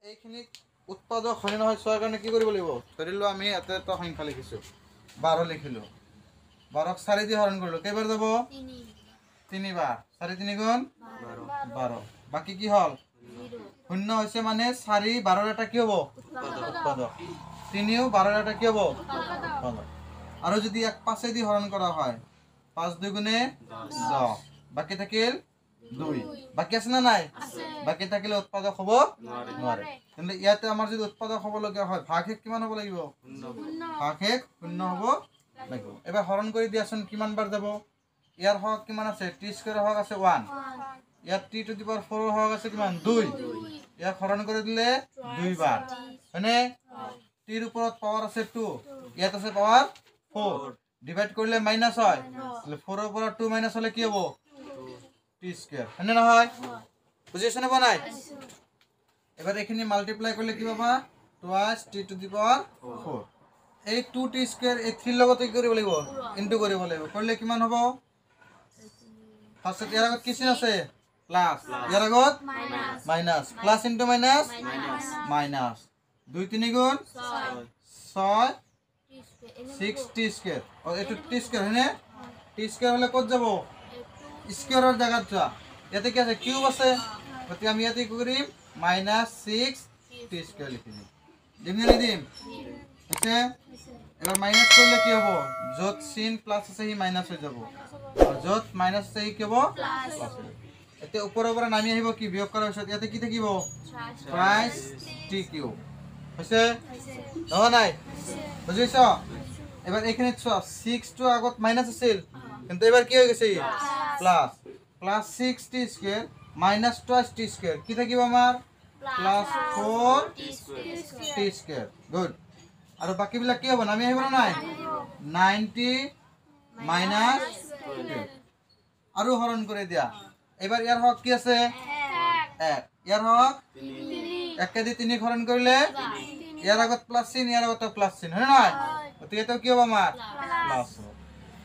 এইখিনি উৎপাদক হয় নহয় চোৱাৰ কাৰণে কি কৰিব লাগিব ধৰিলো আমি এটা সংখ্যা লিখিছোঁ 12 লিখিলোঁ 12ক 4 দি হৰণ কৰিলোঁ কেইবাৰ যাব 3 বাৰ 4 3 গুণ 12 বাকি কি হল 0 হৈছে মানে 4 12 এটা কি হ'ব উৎপাদক 3 12 এটা কি হ'ব উৎপাদক আৰু যদি 1 5 দি হৰণ কৰা হয় 5 2 গুণে 10 বাকি থাকিল 2 বাকি আছে না নাই বাকি থাকিলে উৎপাদক হ'ব নোৱাৰে কিন্তু ইয়াতে আমাৰ যদি উৎপাদক হ'ব লগা হয় ভাগশেষ কিমান হ'ব লাগিব ভাগশেষ 0 হ'ব লাগিব এবাৰ হৰণ কৰি দিয়াচোন কিমান বাৰ যাব ইয়াৰ হক কিমান আছে t স্কয়াৰ হক আছে 1 ইয়াত t টু দি পাৱাৰ 4 হক আছে কিমান 2 ইয়াক হৰণ কৰি দিলে 2 বাৰ মানে t ৰ ওপৰত পাৱাৰ আছে 2 ইয়াত আছে পাৱাৰ 4 ডিভাইড কৰিলে মাইনাস হয় তাহলে 4 ৰ পৰা 2 মাইনাস হলে কি হ'ব t স্কয়াৰ হয়নে নহয় বুঝিছেনে বনাই এবাৰ এখিনি মাল্টিপ্লাই কৰিলে কি পাবা twice t to the power 4 এই 2t স্কয়াৰ এই 3 লগতে কি কৰিব লাগিব ইনটু কৰিব লাগিব কৰিলে কিমান হ'ব ফাৰ্স্ট ইয়াৰ আগত কি চিন আছে প্লাস ইয়াৰ আগত minus plus into minus minus 2 3 গুণ 6 6t স্কয়ার আর এটো t স্কয়ার হয়নে t স্কয়ার হলে কত যাব স্কয়ারের জায়গা যা ইয়াতে কি আছে কিউব আছে গতি আমি ইয়াতে কি কৰিম -6t স্কয়ার লিখি দিম দিমনে দিম আছে এবার মাইনাস করলে কি হবে যত sin প্লাস আছে হি মাইনাস হয়ে যাব আর যত মাইনাস আছে হি কি হবে প্লাস এতে উপরে উপরে নামি আহিব কি বিয়োগ কৰাৰ পিছত ইয়াতে কি থাকিব প্লাস t কিউব হৈছে নহয় নাই বুজিছ এবার এখানে 6 টু আগত মাইনাস আছিল কিন্তু এবার কি হয়ে গেছে plus plus 6t square minus 2t square কি থাকিব আমার প্লাস 4t স্কয়ার গুড আর বাকি বিলা কি হবে নামি আহিব না নাই 90 মাইনাস 2 আৰু হৰণ কৰি দিয়া এবাৰ ইয়াৰ হক কি আছে 1 ইয়াৰ হক 1 কে দি 3 হৰণ কৰিলে ইয়াৰ আগত প্লাস চিন ইয়াৰ আগত প্লাস চিন হয় না গতিকে তো কি হ'ব আমাৰ প্লাস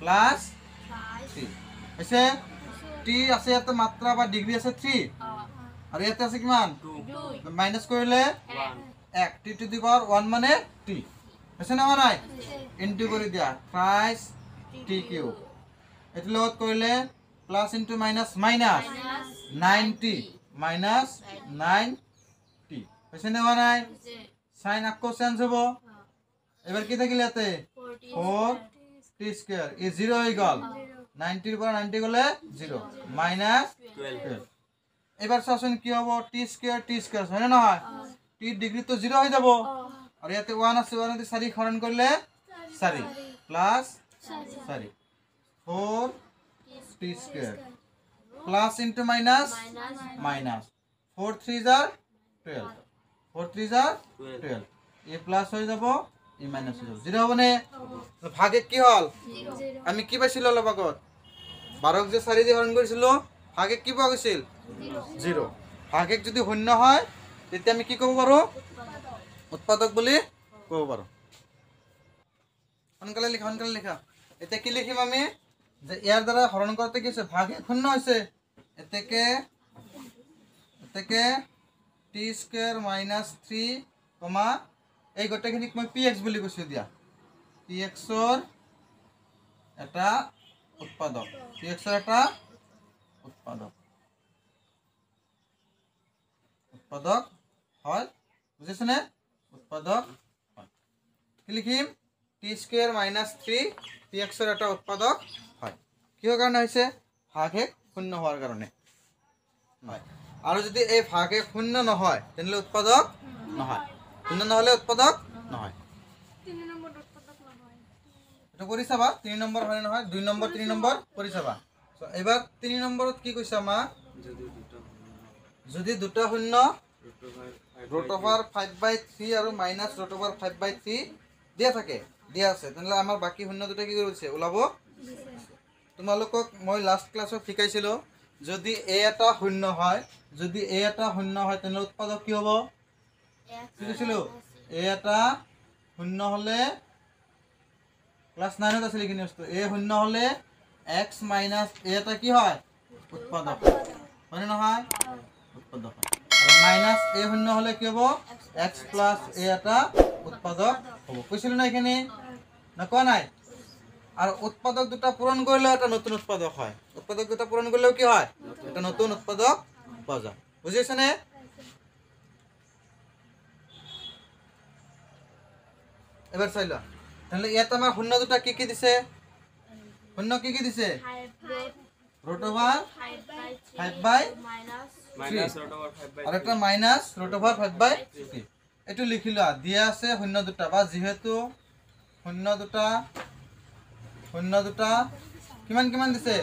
প্লাস 3 আছে t আছে এত মাত্ৰা বা ডিগ্ৰি আছে 3 আৰ ইয়াতে আছে কিমান 2 মাইনাস কৰিলে 1 t টু দি পাওয়াৰ 1 মানে t আছে না নাই ইনটু কৰি দিয়া প্লাস t কিউব এটো লগত কৰিলে plus into minus minus 90 minus 9t আছে না নাই সাইন আকো চেঞ্জ হ'ব এবাৰ কি থাকিল ইয়াতে 4t স্কয়াৰ এই 0 হৈ গল 90 ৰ পৰা 90 গলে 0 মাইনাস 12 এবাৰ চাচোন কি হ'ব t স্কয়ার হয় না নহয় t ডিগ্রি তো 0 হৈ যাব আর ইয়াতে 1 আছে 1 দি 4 হরণ করলে 4 plus 4 4t square plus into minus minus 4 3 jar 12 4 3 jar 12 এ প্লাস হয়ে যাব এ মাইনাস হয়ে যাব 0 হবে না ভাগে কি হল আমি কি পাইছিল অলপ আগত 12ক যে 4 দি হরণ কৰিছিল ভাগে কি পাওয়া গৈছিল 0 ভাগে যদি শূন্য হয় তেতিয়া আমি কি কব পাৰো উৎপাদক বুলি কব পাৰো অনকালে লিখা এটা কি লিখিম আমি যে ইয়াৰ দ্বাৰা হৰণ করতে কি হৈছে ভাগে শূন্য হৈছে এতেকে t স্কয়ার মাইনাস 3 এই গোটেইখিনিক মই px বুলি কৈছো দিয়া px ৰ এটা উৎপাদক px ৰ এটা উৎপাদক হয় বুঝিছনে উৎপাদক হয় কি লিখিম t স্কয়াৰ মাইনাস 3 px ৰ এটা উৎপাদক হয় কিহৰ কাৰণে হৈছে ভাগশেষ শূন্য হোৱাৰ কাৰণে হয় আৰু যদি এই ভাগশেষ শূন্য নহয় তেনলে উৎপাদক নহয় শূন্য নহলে উৎপাদক নহয় 3 নম্বৰ উৎপাদক নহয় এটা কৰি চাবা 3 নম্বৰ হয় নহয় 2 নম্বৰ 3 নম্বৰ কৰি চাবা সো এবাৰ 3 নম্বৰত কি কৈছা মা যদি দুটা শূন্য √5/3 আৰু -√5/3 দিয়া থাকে দিয়া আছে তেনলে আমাৰ বাকি শূন্য দুটা কি কৰিছে ওলাব তোমালোকক মই লাস্ট ক্লাছত শিকাইছিল যদি a এটা শূন্য হয় তেনলে উৎপাদক কি হ'ব শিকাইছিল a এটা শূন্য হলে ক্লাস 9 ত আছিল কি বস্তু a শূন্য হলে x - a এটা কি হয় উৎপাদক হয় নহয় উৎপাদক মাইনাস এ শূন্য হলে কি হব x প্লাস এ এটা উৎপাদক হব কৈছিল না এখানে না কোৱা নাই আর উৎপাদক দুটা পূরণ করলে এটা নতুন উৎপাদক হয় উৎপাদক দুটা পূরণ করলেও কি হয় এটা নতুন উৎপাদক পাওয়া যায় বুঝিয়েছ নে এবার চাইলো তাহলে ইয়াত আমার শূন্য দুটা কি কি দিছে শূন্য কি দিছে root over 5 by minus root over 5 by আর একটা মাইনাস root over 5 by 3 এটু লিখিলো দিয়া আছে শূন্য দুটা বা যেহেতু শূন্য দুটা কিমান কিমান দিছে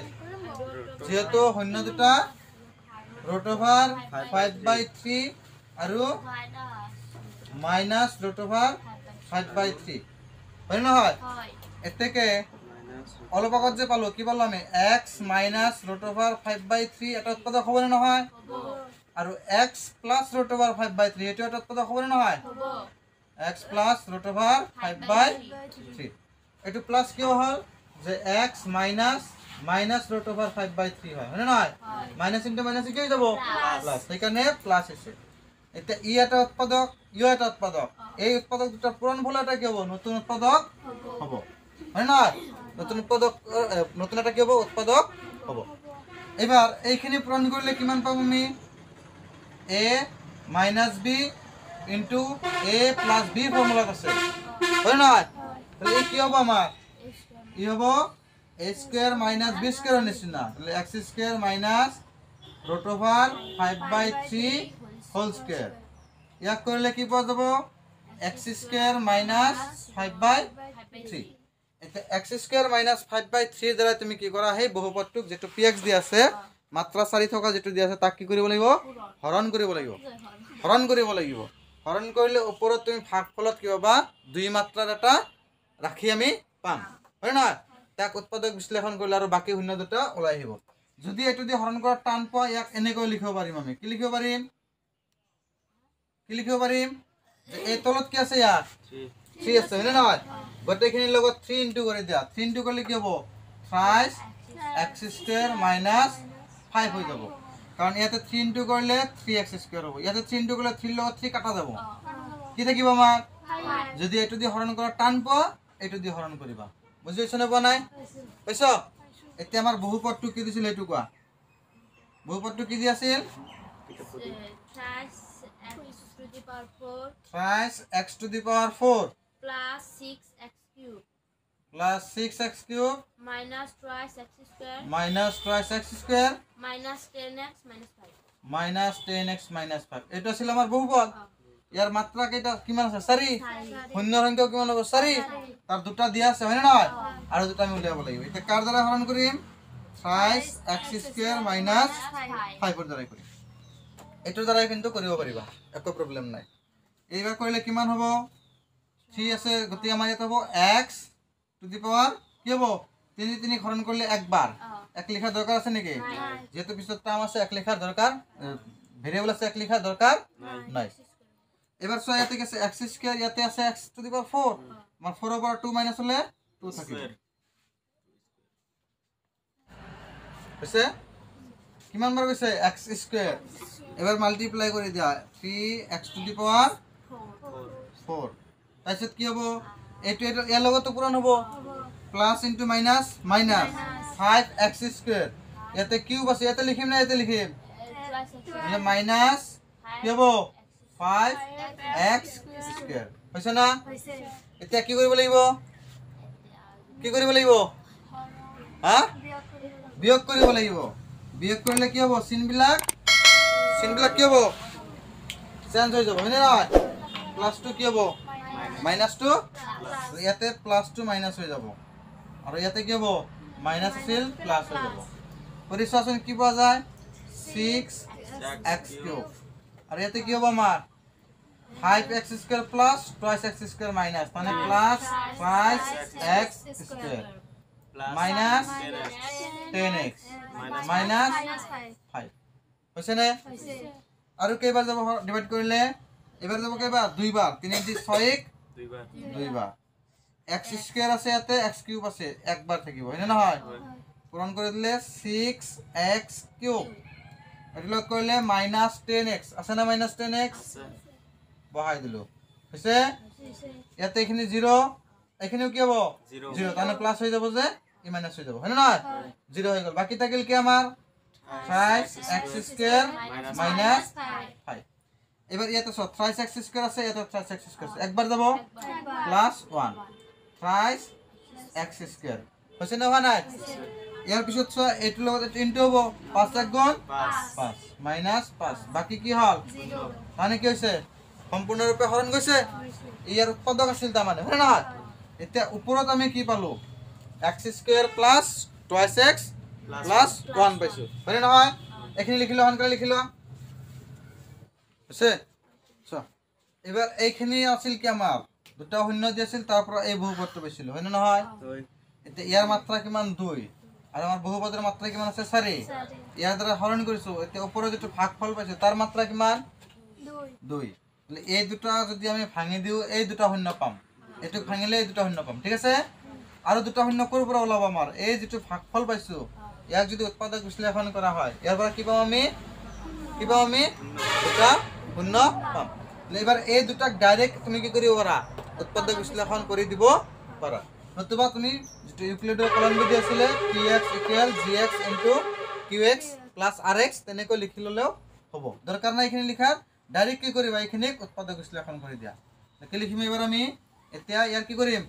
যেহেতু শূন্য দুটা root over 5 by 3 আৰু মাইনাস root over 5 by 3 হয় না হয় এতেকে অলপ আগত যে পালো কি বললাম আমি x minus root over 5 by 3 এটা উৎপাদক হবে না নহয় আৰু x plus root over 5 by 3 এটা উৎপাদক হবে না নহয় x plus root over 5 by 3 এটো প্লাস কি হল যে x minus root over 5 by 3 হয় না নহয় মাইনাস ইনটু মাইনাস কি হয়ে যাব প্লাস সেইখানে প্লাস আছে এটা ই এটা উৎপাদক ইও এটা উৎপাদক এই উৎপাদক দুটা পূরণ হলে এটা কি হবে নতুন উৎপাদক হবে হয় না নতুন উৎপাদক নতুন এটা কি হবে উৎপাদক হবে এবার এইখিনি পূরণ করলে কিমান পাবো আমি a minus b into a plus b formula আছে হয় না তাহলে এই কি হবে আমার ই হবে a square minus b square নিচিনা তাহলে x square minus root over 5 by 3 whole square ইয়াক করলে কি পাওয়া যাব x স্কয়ার minus 5 by 3 এটা x স্কয়ার minus 5 by 3 দ্বারা তুমি কি করা হে বহুপদটুক যেটো px দি আছে মাত্রা 4 থকা যেটো দি আছে তাক কি কৰিব লাগিব হৰণ কৰিব লাগিব হৰণ কৰিলে ওপৰত তুমি ভাগফলত কি পাবা দুই মাত্ৰাৰ এটা ৰাখি আমি পাম হয় না তাক উৎপাদক বিশ্লেষণ কৰিলে আৰু বাকি শূন্য দুটা ওলাই আহিব যদি এটো দি হৰণ কৰা টান পোৱা ইয়াক এনেকৈ লিখিব পাৰিম আমি কি লিখিব পাৰিম যে এই তলত কি আছে ইয়াত 3 আছে হয় না গোটেইখিনিৰ লগত 3 ইনটু কৰি দিয়া 3 ইনটু কৰিলে কি হ'ব 5x স্কয়ার minus 5 হৈ যাব কারণ ইয়াতে 3 ইনটু করলে 3x স্কয়ার হ'ব ইয়াতে 3 ইনটু করলে 3 লগত 3 কাটা যাব কি থাকিব আমার যদি এটো দি হরণ কৰা টান পোৱা এটো দি হৰণ কৰিবা বুজিছ না পোৱা নাই পাইছো এতিয়া আমাৰ বহুপদটো কি দিছিল এটো কোৱা বহুপদটো কি দি আছিল 5x to the power 4 plus 6x cube plus 6x cube minus twice x square minus twice x square minus 10x minus 5 minus 10x minus 5 এটা ছিল আমার বহুপদ ইয়ার মাত্রা কেটা কিমান আছে 4 শূন্য সংখ্যা কিমান হবে 4 তার দুটা দিয়া আছে হয় না আর দুটা আমি উলিয়াব লাগিব এটা কার দ্বারা হরণ করিম 5x square minus 5 এর দ্বারা করি এটার দ্বারা কিন্তু কৰিব পাৰিবা একো প্ৰবলেম নাই এইবাৰ কৰিলে কিমান হ'ব 3 আছে গতি আমাৰ এটা হ'ব x টু দি পাওয়ার কি হবো 3 3 হরণ করলে একবার এক লেখার দরকার আছে নাকি যেহেতু পিছত টার্ম আছে এক লেখার দরকার ভেরিয়েবল আছে এক লেখার দরকার নাই এবার সো ইয়াতে আছে x স্কয়ার ইয়াতে আছে x টু দি পাওয়ার 4 আমার 4 ওভার 2 মাইনাস হলে 2 থাকে বুঝছে কিমান বার কইছে x স্কয়ার এবার মাল্টিপ্লাই করে দিয়া 3x টু দি পাওয়ার 4 তাইছত কি হবো এটো এর লগত তো পূরণ হবো plus into minus minus 5x square ইয়াতে কিউব আছে ইয়াতে লিখিম না ইয়াতে লিখিম মানে মাইনাস কি হবো 5x স্কয়ার হইছে না এতিয়া কি কৰিব লাগিব হ্যাঁ বিয়োগ কৰিব লাগিব বিয়োগ কৰিলে কি হবো চিনবিলাক কি হবো চেঞ্জ হৈ যাব হয়নে নহয় প্লাস 2 কি হবো মাইনাস 2 ইয়াতে প্লাস 2 মাইনাস হৈ যাব আৰু ইয়াতে কি হবো মাইনাস আছিল প্লাস হৈ যাব পরিসোচন কি পাওয়া যায় 6x কিউব আর ইয়াতে কি হবো আমার 5x square plus 2x square minus মানে plus 5x square minus 10x minus 5 হইছে না আৰু কেইবাৰ যাব ডিভাইড কৰিলে এবাৰ যাব কেইবাৰ দুইবাৰ 3 দি 6 দুইবাৰ x স্কয়ার আছে ইয়াতে x কিউব আছে একবার থাকিব হয়নে নহয় পূরণ করে দিলে 6x কিউব এটো লগ কৰিলে -10x আছে না -10x আছে বহাই দিলো হৈছে ইয়াতে এখিনি 0 এখিনিও কি হ'ব 0 তানে প্লাস হৈ যাব যে ই মাইনাস হৈ যাব হয় না নহয় 0 হৈ গল বাকি থাকিল কি আমাৰ 5x² minus 5 এবার ইয়াতে 5x² আছে এটা 5x² আছে একবার যাব +1 5x² হৈছে না হয় নাই ইয়াৰ পিছত এটো লগত ইনটু হ'ব 5 1 গুণ 5 -5 বাকি কি হল 0 মানে কি হৈছে সম্পূৰ্ণৰূপে হৰণ গৈছে ইয়াৰ উৎপাদক আছিল তাৰ মানে হয় না এতিয়া ওপৰত আমি কি পালো x² + 2x + 1 পাইছো হয় না নহয় এখিনি লিখিলো হন করে লিখিলো আছে চ এবার এইখিনি আছিল কি আমাৰ দুটা শূন্য দি আছিল তাৰ পৰা এই বহুপদটো পাইছিলো হয় না নহয় এতিয়া ইয়াৰ মাত্ৰা কিমান 2 আৰু আমাৰ বহুপদৰ মাত্ৰা কিমান আছে 4 ইয়াৰ দ্বাৰা হৰণ কৰিছো এতিয়া ওপৰত যেটো ভাগফল পাইছো তাৰ মাত্ৰা কিমান 2 তাহলে এই দুটা যদি আমি ভাঙি দিও এই দুটা শূন্য পাম এটো ভাঙিলে এই দুটা শূন্য পাম ঠিক আছে আৰু দুটা শূন্য কৰ পৰা ওলাব আমাৰ এই যেটো ভাগফল পাইছো ইয়াক যদি উৎপাদক বিশ্লেষণ কৰা হয় ইয়াৰ পৰা কি পাম আমি দুটা শূন্য পাম এবাৰ এই দুটাক ডাইৰেক্ট তুমি কি কৰিব পাৰা উৎপাদক বিশ্লেষণ কৰি দিব পাৰা নতুবা তুমি যেটো ইউক্লিডৰ কলম বিধি আছিল px = gx * qx + rx তেনেকৈ লিখি ললেও হ'ব দৰকাৰ নাই এখিনি লিখাৰ ডাইৰেক্ট কি কৰিবা এখিনিক উৎপাদক বিশ্লেষণ কৰি দিয়া কি লিখিম এবাৰ আমি এতিয়া ইয়াৰ কি কৰিম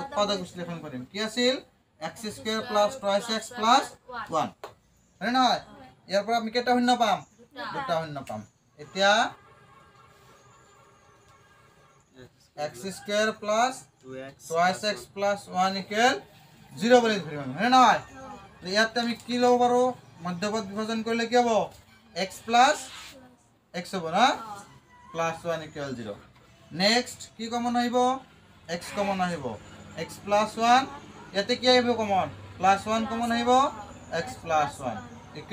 উৎপাদক বিশ্লেষণ কৰিম কি আছিল x² + 2x + 1 হয় না ইয়াৰ পৰা আমি কেটা শূন্য পাম দুটা শূন্য পাম এতিয়া x² + 2x + 1 = 0 বলি ধৰিম হয় না ইয়াতে আমি কি লব পাৰো মধ্যপদ বিভাজন কৰিলে কি হ'ব x + x হ'ব না +1 = 0 নেক্সট কি কমন আহিব x কমন আহিব x + 1 ইয়াতে কি আহিব কমন +1 কমন আহিব x + 1 =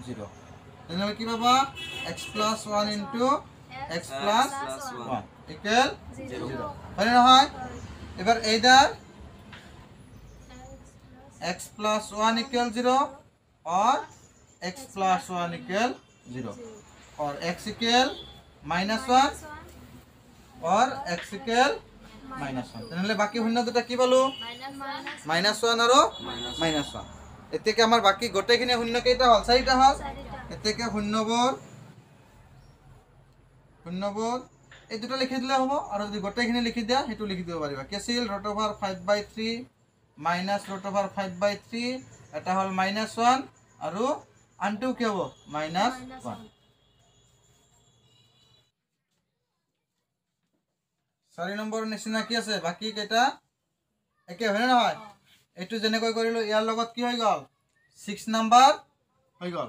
0 তেনে কি পাবা x + 1 * x + 1 = 0 হয় না হয় এবার এইদার x + 1 = 0 और x + 1 = 0 और x = -1 और x = -1 তেনলে বাকি শূন্য দুটা কি পালো -1 আৰু -1 এতেকে আমাৰ বাকি গোটেইখিনি শূন্য কেইটা হল 4টা হল এতেকে শূন্যবোৰ এই দুটো লিখি দিলে হ'ব আৰু যদি গোটেইখিনি লিখি দিয়া হেতু লিখি দিব পাৰিবা কি আছিল √5/3 -√5/3 এটা হল -1 আৰু আনটো কি হ'ব -1 4 নম্বৰৰ নিচিনা কি আছে বাকি কেইটা একে হয় না নহয় এটো যেনেকৈ কৰিলো ইয়াৰ লগত কি হৈ গল 6 নম্বৰ হৈ গল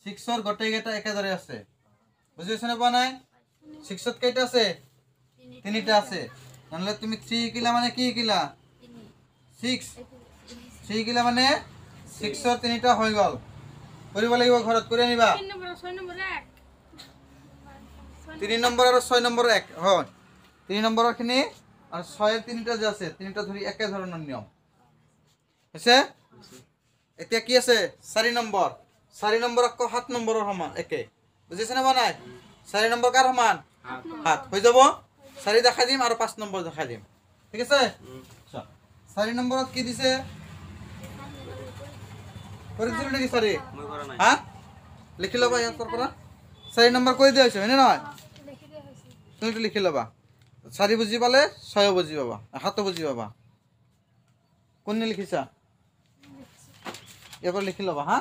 6 ৰ গোটেই কেইটা একেদৰে আছে বুজিছ না পোৱা নাই 6 ত কেইটা আছে তিনিটা আছে নহলে তুমি 3 কিলা মানে কি কিলা 3 কিলা মানে 6 ৰ তিনিটা হৈ গল কৰিব লাগিব ঘৰত কৰি আনিবা 3 নম্বৰ আৰু 6 নম্বৰ এক হয় 3 নম্বৰৰ খিনি আৰু 6 ৰ তিনিটা যে আছে তিনিটা ধৰি একে ধৰণৰ নিয়ম আছে এতিয়া কি আছে 4 নম্বৰ আকৌ 7 নম্বৰৰ সমান একে বুজিছ না নাই 4 নম্বৰ কাৰ সমান 7 হৈ যাব 4 দেখাই দিম আৰু 5 নম্বৰ দেখাই দিম ঠিক আছে 4 নম্বৰত কি দিছে কৰিছিল নেকি 4 মই কৰা নাই হা লিখি লবা ইয়াৰ পৰা 4 নম্বৰ কৈ দিয়া হৈছে হয় না নহয় তুমি লিখি লবা 4 বুজি পালে 6 বুজি পাবা 7 বুজি পাবা কোননে লিখিছা এবাৰ লিখি লবা হা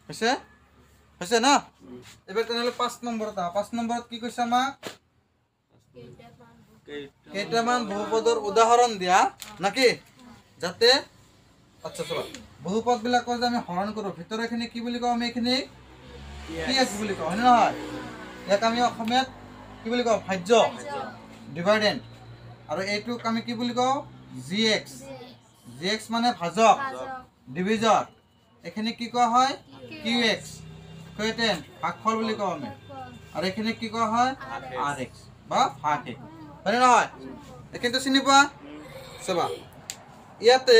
হৈছে না এবাৰ তেনেহলে 5 নম্বৰত 5 নম্বৰত কি কৈছা মা কেইটামান বহুপদৰ উদাহৰণ দিয়া নাকি যাতে আচ্ছা চলো বহুপদ বিলাকৰ যে আমি হৰণ কৰো ভিতৰখিনি কি বুলি কওঁ আমি এখিনি px বুলি কওঁ হয় না নহয় ইয়াক আমি অসমীয়াত কি বুলি কওঁ ভাজ্য ডিভাইডেন্ট আৰু এইটোক আমি কি বুলি কওঁ gx মানে ভাজক ডিভিজৰ এখানে কি কোৱা হয় qx কুৱেটেন ভাগফল বুলি কওঁ আমি আৰু এখানে কি কোৱা হয় rx বা ভাগক হয় না নহয় এখানটো চিনি পোৱা সবা ইয়াতে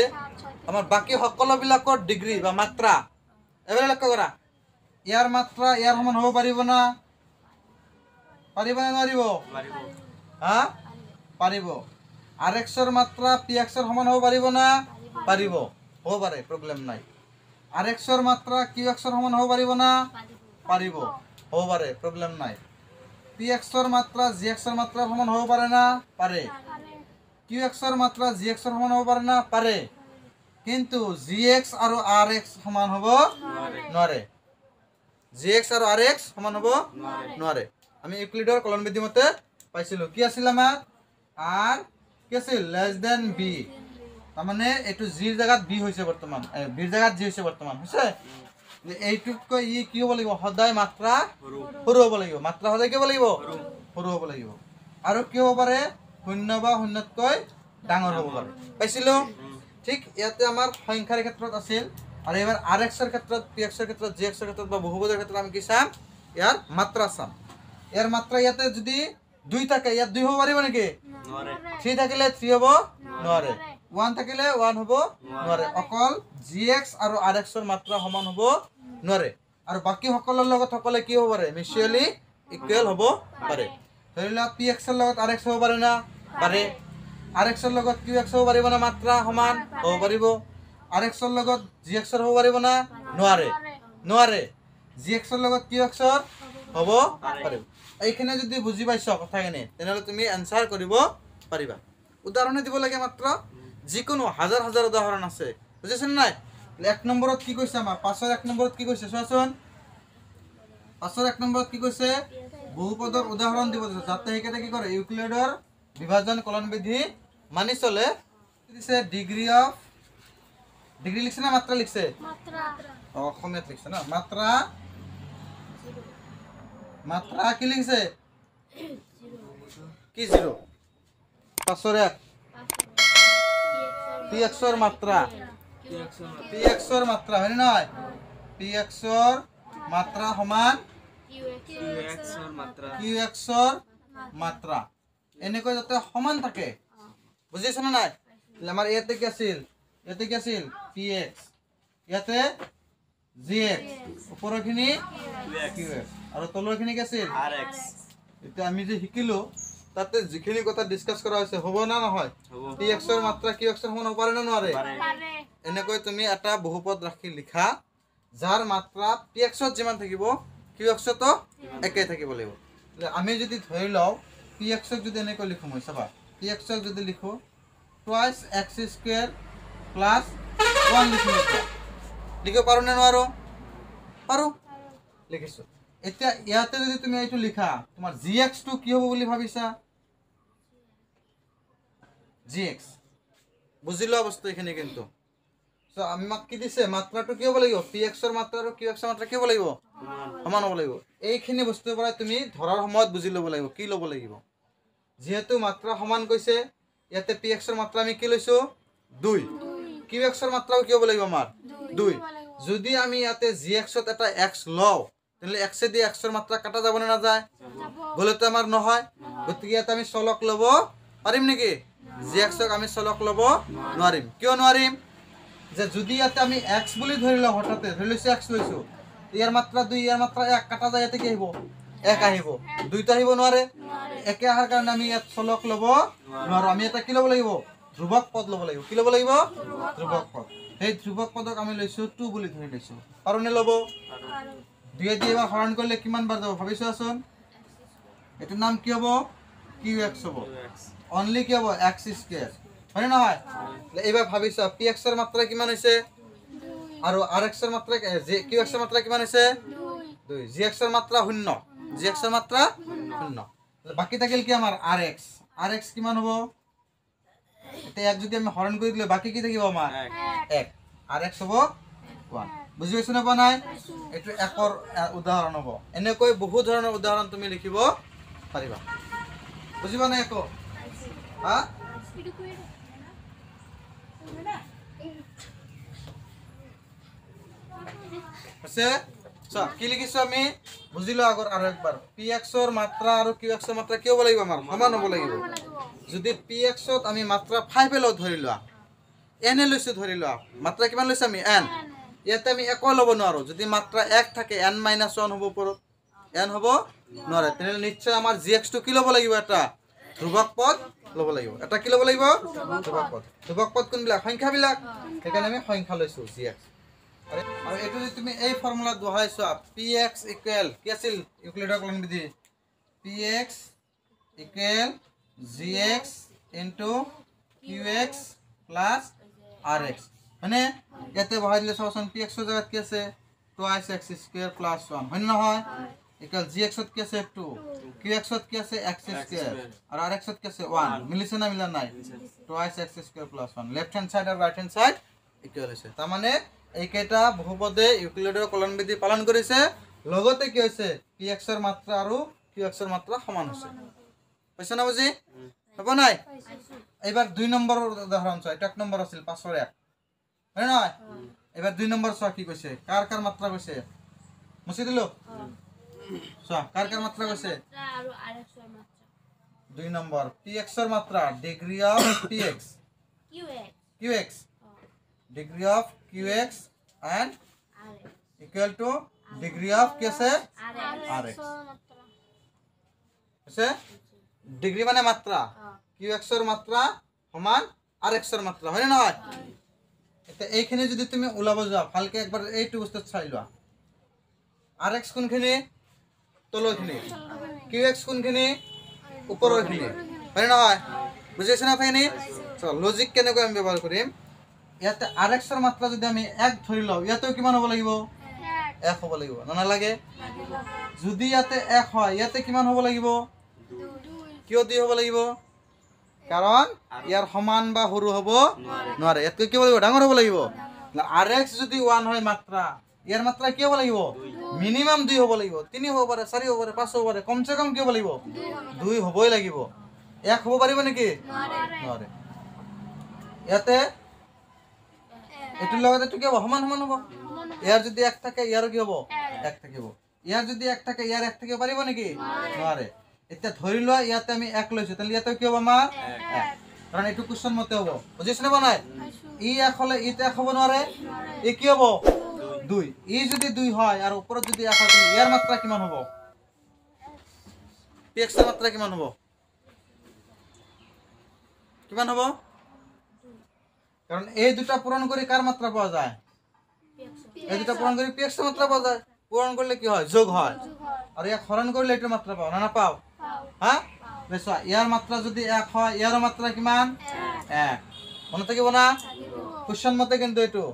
আমাৰ বাকি সকলো বিলাকৰ ডিগ্ৰী বা মাত্ৰা এবাৰে লক্ষ্য কৰা ইয়াৰ মাত্ৰা ইয়াৰ সমান হব পাৰিব না নোৱাৰিব হা পাৰিব rxৰ মাত্ৰা pxৰ সমান হব পাৰিব না পাৰিব হ'ব পাৰে প্ৰব্লেম নাই rxৰ মাত্ৰা qxৰ সমান হব পাৰিব না পাৰিব হ'ব পাৰে প্ৰব্লেম নাই pxৰ মাত্ৰা gxৰ মাত্ৰা সমান হব পাৰে না পাৰে qxৰ মাত্ৰা gxৰ সমান হব পাৰে না পাৰে কিন্তু gx আৰু rx সমান হব নোৱাৰে gx আৰু rx সমান হব নোৱাৰে আমি ইউক্লিডৰ কলন বিধি মতে পাইছিলো কি আছিল আমাৰ r কি আছিল লেস দেন b তাৰ মানে এটো g ৰ জায়গাত b হৈছে বৰ্তমান b ৰ জায়গাত g হৈছে বৰ্তমান হৈছে এইটুকৈ ই কি হ'ব লাগিব সদায় মাত্ৰা সৰু হ'ব লাগিব মাত্ৰা সদায় কি হ'ব লাগিব সৰু হ'ব লাগিব আৰু কি হ'ব পাৰে শূন্য বা শূন্যতকৈ ডাঙৰ হ'ব পাৰে পাইছিলো ঠিক ইয়াতে আমাৰ সংখ্যাৰ ক্ষেত্ৰত আছিল আৰু এবাৰ rx ৰ ক্ষেত্ৰত px ৰ ক্ষেত্ৰত gx ৰ ক্ষেত্ৰত বা বহুপদৰ ক্ষেত্ৰত আমি কি চাম ইয়াৰ মাত্ৰা চাম ইয়াৰ মাত্ৰা ইয়াতে যদি 2 থাকে ইয়াত 2 হ'ব পাৰিব নেকি নোৱাৰে 3 থাকিলে 3 হ'ব নোৱাৰে 1 থাকিলে 1 হ'ব নোৱাৰে অকল gx আৰু rx ৰ মাত্ৰা সমান হ'ব নোৱাৰে আৰু বাকি সকলৰ লগত সকলে কি হ'ব পাৰে মিউচুয়ালি ইকুৱেল হ'ব পাৰে ধৰিলা px ৰ লগত rx হ'ব পাৰে না পাৰে rx ৰ লগত qx হ'ব পাৰিব না মাত্ৰা সমান হ'ব পাৰিব rx ৰ লগত gx ৰ হ'ব পাৰিব না নোৱাৰে নোৱাৰে gx ৰ লগত qx ৰ হ'ব পাৰিব এইখানে যদি বুজি পাইছ কথাখিনি তেনেহলে তুমি আনসাৰ কৰিব পাৰিবা উদাহৰণ দিব লাগে মাত্ৰ যিকোনো হাজাৰ হাজাৰ উদাহৰণ আছে বুজিছেন নাই এক নম্বৰত কি কৈছে আমাৰ পাঁচৰ এক নম্বৰত কি কৈছে চোৱাচোন পাঁচৰ এক নম্বৰত কি কৈছে বহুপদৰ উদাহৰণ দিব যাতে হেকেতে কি কৰে ইউক্লিডৰ বিভাজন কলন বিধি মানি চলে দিছে ডিগ্ৰী লিখছে না মাত্ৰা লিখছে অসমীয়াত লিখছে না মাত্ৰা কি লিখছে কি 0 পাঁচৰ এক px ৰ মাত্ৰা হয় নহয় px ৰ মাত্ৰা সমান qx ৰ মাত্ৰা qx ৰ মাত্ৰা এনেকৈ যাতে সমান থাকে বুজিছ না নাই আমাৰ ইয়াতে কি আছিল px ইয়াতে gx ওপৰখিনি qx আৰু তলৰখিনি কি আছিল rx এটা আমি যে শিকিলো তাতে যিখিনি কথা ডিসকাস কৰা হৈছে হ'ব না নহয় px ৰ মাত্ৰা qx ৰ সমান হ'ব পাৰে না নোৱাৰে এনেকৈ তুমি এটা বহুপদ ৰাখি লিখা যাৰ মাত্ৰা px ত যিমান থাকিব qx তো একে থাকিব লাগিব আমি যদি ধৰি লও px ক যদি এনেকৈ লিখো মই চাবা px ক যদি লিখো twice x square plus 1 লিখিব পাৰো না নোৱাৰো পাৰো লিখিছো এতিয়া ইয়াতে যদি তুমি এইটো লিখা তোমাৰ gx টো কি হ'ব বুলি ভাবিছা gx বুজিলো বস্তু এখানে কিন্তু সো আমাক কি দিছে মাত্ৰাটো কি হ'ব লাগিব px ৰ মাত্ৰা আৰু qx ৰ মাত্ৰা কি হ'ব লাগিব সমান হ'ব লাগিব এইখিনি বস্তুৰ পৰা তুমি ধৰাৰ সময়ত বুজি ল'ব লাগিব কি ল'ব লাগিব যেহেতু মাত্ৰা সমান কৈছে ইয়াতে px ৰ মাত্ৰা আমি কি লৈছো 2 qx ৰ মাত্ৰাও কি হ'ব লাগিব আমাৰ 2 যদি আমি ইয়াতে gx ত এটা x লও তেলে x এ দি x ৰ মাত্ৰা কাটা যাব না যায় বলতে আমাৰ নহয় গতিকে ইয়াতে আমি চলক লব পাৰিম নেকি gx ক আমি চলক লব নোৱাৰিম কিয় নোৱাৰিম যে যদি ইয়াতে আমি x বুলি ধৰি লও হঠাতে ধৰি লৈছো x লৈছো ইয়াৰ মাত্ৰা 2 ইয়াৰ মাত্ৰা 1 কাটা যায় ইয়াতে কি আহিব 1 আহিব 2 টা আহিব নোৱাৰে একে আহাৰ কাৰণে আমি ইয়াত চলক লব নোৱাৰো আমি এটা কি লব লাগিব ধ্ৰুৱক পদ লব লাগিব কি লব লাগিব ধ্ৰুৱক পদ এই ধ্ৰুৱক পদক আমি লৈছো 2 বুলি ধৰি লৈছো পাৰোনে লব 2 দিয়ে এবাৰ হৰণ কৰিলে কিমান বাৰ যাব ভাবিছোৱাচোন এটাৰ নাম কি হ'ব qx হ'ব অনলি কি হ'ব x স্কয়ার হয় নহয় এবাৰ ভাবিছো px ৰ মাত্ৰা কিমান হৈছে আৰু rx ৰ মাত্ৰা qx ৰ মাত্ৰা কিমান হৈছে 2 gx ৰ মাত্ৰা 0 gx ৰ মাত্ৰা 0 বাকি থাকিল কি আমাৰ rx কিমান হ'ব এটা এক যদি আমি হৰণ কৰি দিলে বাকি কি থাকিব আমাৰ 1 rx হ'ব 1 বুজি পাইছ না নাই এটো একৰ উদাহৰণ হ'ব এনেকৈ বহু ধৰণৰ উদাহৰণ তুমি লিখিব পাৰিবা বুজিবা না একো হা আছে সো কি লিখিছো আমি বুজিলো আগৰ আৰু একবাৰ px ৰ মাত্ৰা আৰু qx ৰ মাত্ৰা কি হ'ব লাগিব আমাৰ সমান হ'ব লাগিব যদি px ত আমি মাত্ৰা 5 এ লও ধৰি লোৱা n এ লৈছো ধৰি লোৱা মাত্ৰা কিমান লৈছো আমি n ইয়াতে আমি একো ল'ব নোৱাৰোঁ যদি মাত্ৰা 1 থাকে n-1 হ'ব ওপৰত n হ'ব নোৱাৰে তেনেহ'লে নিশ্চয় আমাৰ gx টো কি ল'ব লাগিব এটা ধ্ৰুৱক পদ ল'ব লাগিব এটা কি ল'ব লাগিব ধ্ৰুৱক পদ কোনবিলাক সংখ্যাবিলাক সেইকাৰণে আমি সংখ্যা লৈছোঁ gx আৰু এইটো যদি তুমি এই ফৰ্মুলাত বহাই চোৱা px ইকুৱেল কি আছিল ইউক্লিডৰ কলন বিধি px equal gx into qx plus rx মানে ইয়াতে বহাই দিলে চাওচোন px ৰ জায়গাত কি আছে 2x স্কয়ার প্লাস 1 হয় না হয় ইকুয়াল gx ত কি আছে 2 qx ত কি আছে x স্কয়ার আর rx ত কি আছে 1 মিলিছে না মিলা নাই 2x square plus 1 left hand side আর রাইট হ্যান্ড সাইড ইকুয়াল আছে তার মানে এইকেইটা বহুপদে ইউক্লিডৰ কলন বিধি পালন কৰিছে লগতে কি হৈছে px ৰ মাত্ৰা আৰু qx ৰ মাত্ৰা সমান হৈছে পাইছা না বুজি হ'ব নাই এবাৰ 2 নম্বৰ উদাহৰণ চাই 1 নম্বৰ আছিল 5 ৰ 1 হয় না এবাৰ 2 নম্বৰ চোৱা কি কৈছে কাৰ কাৰ মাত্ৰা কৈছে মুছি দিলো চোৱা কাৰ কাৰ মাত্ৰা কৈছে আৰু rx ৰ মাত্ৰা 2 নম্বৰ px ৰ মাত্ৰা degree of px qx degree of qx and equal to degree of কি আছে rx আছে ডিগ্ৰী মানে মাত্ৰা qx ৰ মাত্ৰা সমান rx ৰ মাত্ৰা হয় না নহয় এটা এইখিনি যদি তুমি ওলাব যোৱা ভালকে একবাৰ এইটো বস্তু চাই লোৱা rx কোনখিনি তলৰখিনি qx কোনখিনি ওপৰৰখিনি হয় না নহয় বুজিছ না ফাইনি চল লজিক কেনেকৈ আমি ব্যৱহাৰ কৰিম ইয়াতে rx ৰ মাত্ৰা যদি আমি 1 ধৰি লও ইয়াতেও কিমান হ'ব লাগিব 1 হ'ব লাগিব না নালাগে যদি ইয়াতে 1 হয় ইয়াতে কিমান হ'ব লাগিব 2 কিয় 2 হ'ব লাগিব কাৰণ ইয়াৰ সমান বা সৰু হ'ব নোৱাৰে ইয়াতে কি হ'ব লাগিব ডাঙৰ হ'ব লাগিব rx যদি 1 হয় মাত্ৰা ইয়াৰ মাত্ৰা কি হ'ব লাগিব মিনিমাম 2 হ'ব লাগিব 3 হ'ব পাৰে 4 হ'ব পাৰে 5 হ'ব পাৰে কমসে কম কি হ'ব লাগিব 2 হ'বই লাগিব 1 হ'ব পাৰিব নেকি নোৱাৰে ইয়াতে এটুৰ লগত এটু কি হ'ব সমান সমান হ'ব ইয়াৰ যদি 1 থাকে ইয়াৰো কি হ'ব 1 থাকিব ইয়াৰ যদি 1 থাকে ইয়াৰ 1 থাকিব পাৰিব নেকি নোৱাৰে এতিয়া ধৰি লোৱা ইয়াতে আমি 1 লৈছো তাহলে ইয়াতে কি হ'ব আমাৰ 1 কাৰণ এটু কোশ্চন মতে হ'ব বুজিছ না বনাই ই 1 হলে ইতে 1 হ'ব নোৱাৰে ই কি হ'ব 2 ই যদি 2 হয় আৰ উপৰত যদি 1 হয় ইয়াৰ মাত্ৰা কিমান হ'ব px ৰ মাত্ৰা কিমান হ'ব কাৰণ এই দুটা পূৰণ কৰে কাৰ মাত্ৰা পাওয়া যায় এই দুটা পূৰণ কৰে px ৰ মাত্ৰা পাওয়া যায় পূরণ করলে কি হয় যোগ হয় আর এক হরণ করলে এটার মাত্রা পাও না না পাও হ্যাঁ দেখো ইয়ার মাত্রা যদি 1 হয় ইয়ার মাত্রা কিমান 1 মনে থাকিব না কোশ্চন মতে কিন্তু এটো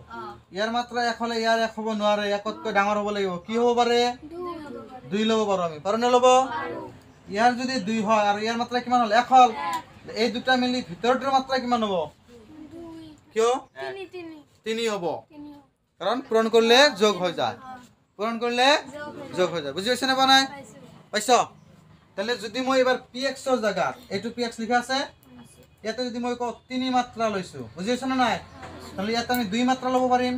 ইয়ার মাত্রা 1 হলে ইয়ার 1 হ'ব নোৱাৰে একতকৈ ডাঙৰ হ'ব লাগিব কি হ'ব পাৰে 2 লব পাৰো আমি পাৰো না লব ইয়াৰ যদি 2 হয় আৰ ইয়াৰ মাত্ৰা কিমান হল 1 হল এই দুটা মিলি ভিতৰটোৰ মাত্ৰা কিমান হ'ব কিয় 3 হ'ব কারণ পূরণ করলে যোগ হয়ে যায় পূরণ করলে যোগ হয়ে যায় বুঝি পাইছ না বানাই পাইছ তাহলে যদি মই এবার px ৰ জায়গাত এটু px লিখা আছে ইয়াতে যদি মই কও 3 মাত্ৰা লৈছো বুঝি পাইছ না নাই তাহলে ইয়াতে আমি 2 মাত্ৰা লব পাৰিম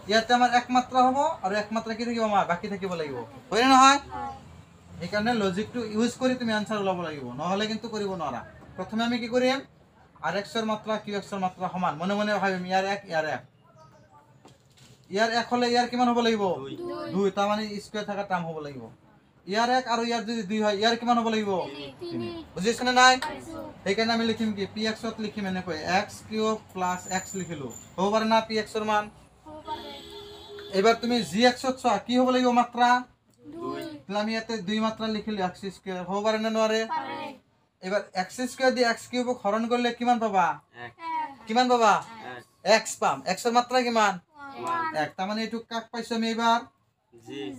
ইয়াতে আমাৰ 1 মাত্ৰা হ'ব আৰু 1 মাত্ৰা কি থাকিব আমাৰ বাকি থাকিব লাগিব হয় না নহয় এই কাৰণে লজিকটো ইউজ কৰি তুমি আনসাৰ লব লাগিব নহলে কিন্তু কৰিব নোৱাৰা প্ৰথমে আমি কি কৰিম rx ৰ মাত্ৰা qx ৰ মাত্ৰা সমান মনে মনে ভাবিম ইয়াৰ 1 ইয়াৰ 1 ইয়াৰ 1 হলে ইয়াৰ কিমান হ'ব লাগিব 2 তাৰ মানে স্কয়াৰ থাকা টাৰ্ম হ'ব লাগিব ইয়াৰ 1 আৰু ইয়াৰ যদি 2 হয় ইয়াৰ কিমান হ'ব লাগিব 3 বুজিছ না নাই সেইকাৰণে আমি লিখিম কি px ত লিখিম এনেকৈ x³ + x লিখিলো হ'ব পাৰে না px ৰ মান এবাৰ তুমি gx ত চোৱা কি হ'ব লাগিব মাত্ৰা 2 তাহলে আমি ইয়াতে 2 মাত্ৰা লিখিলো x² হ'ব পাৰে না নোৱাৰে এবার x² দিয়ে x³ হরণ করলে কিমান পাবা 1 কিমান পাবা x পাম x এর মাত্রা কিমান 1 তার মানে এটু কাক পাইছো আমি এবার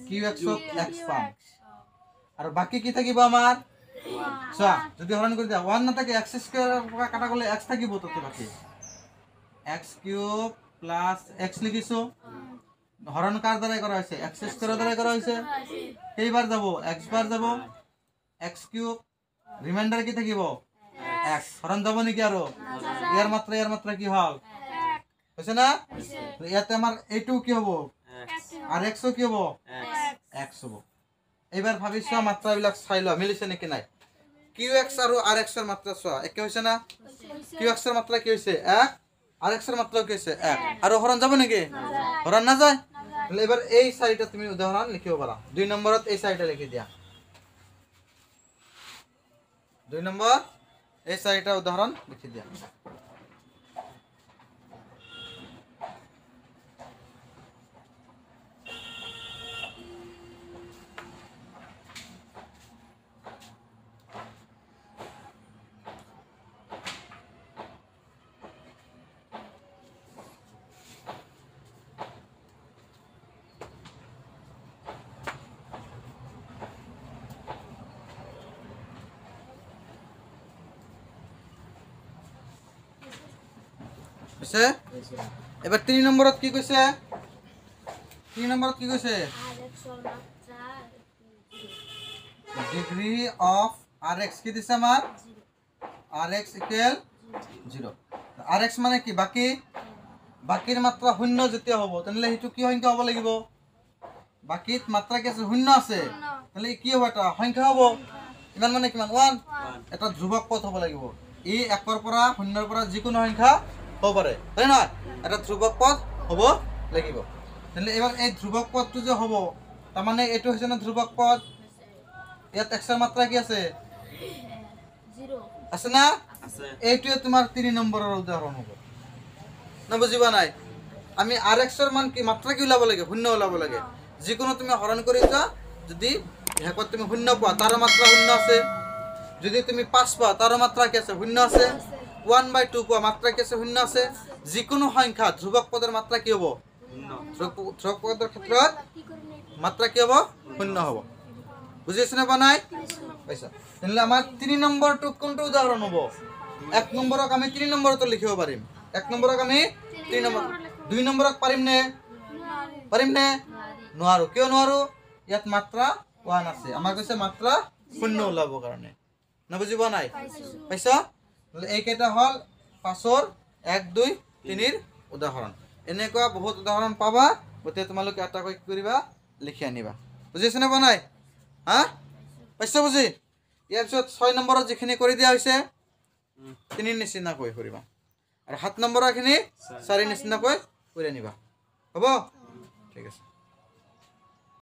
qx x পাম আর বাকি কি থাকিব আমার আচ্ছা যদি হরণ করে দাও 1 না থাকে x² কাটা করলে x থাকিব তো বাকি x³ + x লিখিছো হরণ কার দ্বারা করা হয়েছে x² দ্বারা করা হয়েছে এইবার যাব x বার যাব x³ রিমাইন্ডার কি থাকিব 1 হরণ যাব নাকি আরো ইয়ার মাত্রা কি হল 1 হইছে না ইয়াতে আমার a2 কি হবো আর x কি হবো x হবো এবার ভাবিছো মাত্রাবিলাক চাই ল মিলিছে নাকি নাই qx আৰু rx এৰ মাত্ৰা চোৱা একে হইছে না qx এৰ মাত্ৰা কি হইছে 1 rx এৰ মাত্ৰা কি হইছে 1 আৰু হৰণ যাব নাকি হৰণ নাযায় তাহলে এবাৰ এই চাৰিটা তুমি উদাহৰণ লিখিব পাৰা 2 নম্বৰত এই চাৰিটা লিখি দিয়া 2 নম্বৰ এই চাৰিটা উদাহৰণ লিখি দিয়া আছে এবাৰ 3 নম্বৰত কি কৈছে 3 নম্বৰত কি কৈছে rxৰ মাত্ৰা ডিগ্ৰী অফ rx কি দিছে আমাৰ rx ইকুৱেল 0 rx মানে কি বাকি বাকিৰ মাত্ৰা শূন্য যেতিয়া হ'ব তেনলে হেতু কি সংখ্যা হ'ব লাগিব বাকিত মাত্ৰা কি আছে শূন্য আছে তেনলে কি হ'ব এটা সংখ্যা হ'ব ইমান মানে কিমান 1 এটা ধ্ৰুৱক পদ হ'ব লাগিব ই 1 ৰ পৰা 0 ৰ পৰা যিকোনো সংখ্যা হ'ব পাৰে হয় না এটা ধ্ৰুৱক পদ হ'ব লাগিব তেনলে এবাৰ এই ধ্ৰুৱক পদটো যে হ'ব তাৰ মানে এটো হৈছে না ধ্ৰুৱক পদ ইয়াত x ৰ মাত্ৰা কি আছে 0 আছে না আছে এইটোৱে তোমাৰ 3 নম্বৰৰ উদাহৰণ হ'ব না বুজিবা নাই আমি rx ৰ মান কি মাত্ৰা কি ওলাব লাগে শূন্য ওলাব লাগে যিকোনো তুমি হৰণ কৰি যোৱা যদি হেকত তুমি শূন্য পোৱা তাৰ মাত্ৰা শূন্য আছে যদি তুমি 5 পোৱা তাৰ মাত্ৰা কি আছে শূন্য আছে 1/2 পোৱা মাত্ৰা কি আছে শূন্য আছে যিকোনো সংখ্যা ধ্ৰুৱক পদৰ মাত্ৰা কি হ'ব ধ্ৰুৱক পদৰ ক্ষেত্ৰত মাত্ৰা কি হ'ব শূন্য হ'ব বুজিছনে বা নাই পাইছা তেনলে আমাৰ 3 নম্বৰটো কোনটো উদাহৰণ হ'ব 1 নম্বৰক আমি 3 নম্বৰটো লিখিব পাৰিম 1 নম্বৰক আমি 3 নম্বৰ 2 নম্বৰক পাৰিম নে নোৱাৰো কিয় নোৱাৰো ইয়াত মাত্ৰা 1 আছে আমাৰ কৈছে মাত্ৰা শূন্য ওলাব কাৰণে না বুজিবা নাই পাইছা এই কেইটা হল 5ৰ 1 2 3 ৰ উদাহৰণ এনেকুৱা বহুত উদাহৰণ পাবা গতে তোমালোকে এটা কৈ কৰিবা লিখি আনিবা বুজিছনে বা নাই হা পাইছা বুজি ইয়াৰ পিছত 6 নম্বৰত যিখিনি কৰি দিয়া হৈছে 3 নিচিনা কৈ কৰিবা আৰু 7 নম্বৰৰ খিনি 4 নিচিনা কৈ কৰি আনিবা হ'ব ঠিক আছে